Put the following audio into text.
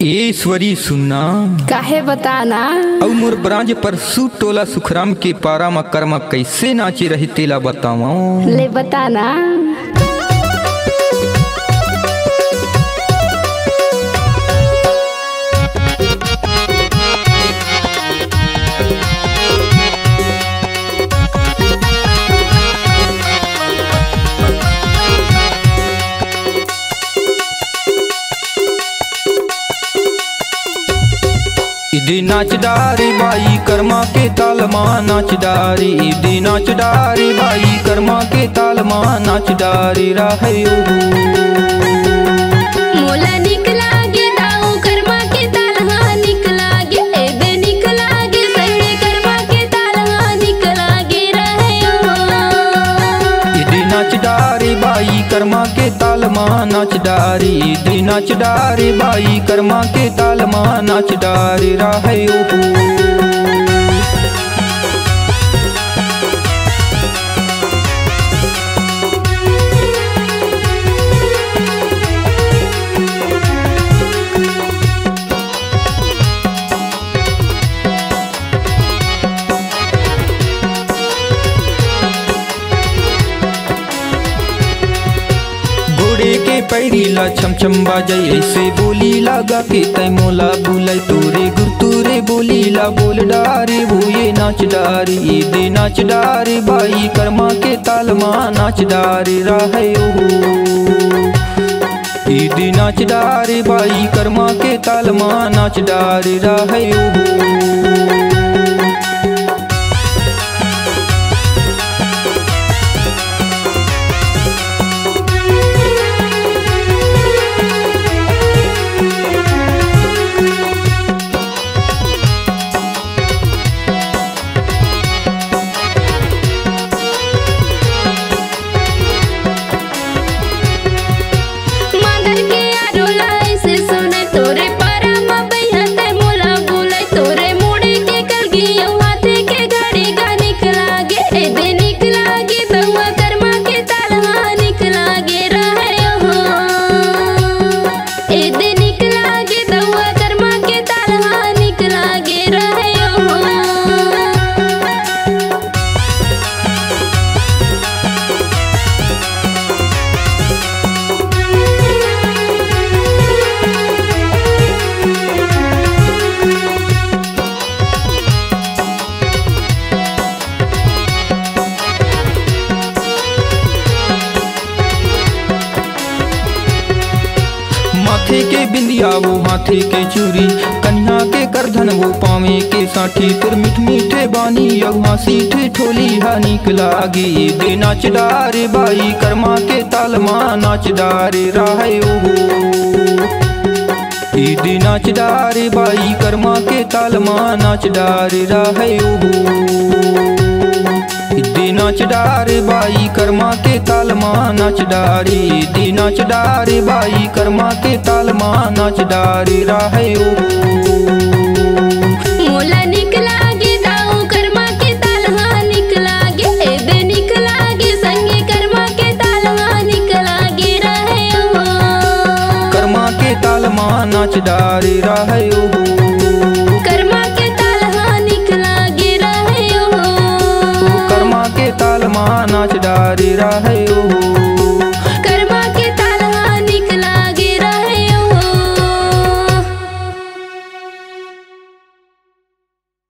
ईश्वरी सुनना काहे बताना और मोर ब्रांज पर सूट टोला सुखराम के पारा में कर्म कैसे नाची रही तेला बतावा ले बताना। इदी नाच डारी बाई कर्मा के तालमा नाच डारी इदी नाच डारी बाई कर्मा के तालमा नाच डारी राहयो मोला निक लागे दाऊ कर्मा के तालहा निक लागे एदे निक लागे सड़े कर्मा के तालहा निक लागे रहयो इदी नाच डारी बाई कर्मा के तालमा नाच डारी इदी नाच डारी बाई कर्मा के तालमा नाच डारी राहयो के पैरीला छम छम बाजे ऐसे बोली लगा के तय मोला बुलाई तोरे गुरतुरे बोलीला बोल डारे भूये नाच डारी दे नाच डारे बाई कर्मा के तालमा नाच डारे राहयो ईदी नाच डारे बाई कर्मा के तालमा नाच डारे राहयो माथे के बिंदिया वो हाथे के चूरी कन्या के करधन वो पावे के साठी तुर मीठ मीठे बानी अगुआ सीठे ठोली हा निक लागे दे नाच डारे बाई कर्मा के तालमा नाच डारे राहयो ईदी नाच डारे बाई कर्मा के तालमा नाच डारे राहयो दी नाच डारे बाई कर्मा के तालमा नाच डारी दी नाच डारे बाई कर्मा के तालमा नाच डारी राहयो मोला निक लागे दाऊ कर्मा के तालहा निक लागे एदे निक लागे संगे कर्मा के तालहा निक लागे रहयो कर्मा के तालमा नाच डारी राहयो कर्मा के तालहा निक लागे रहयो कर्मा के तालमा नाच डारी राहयो।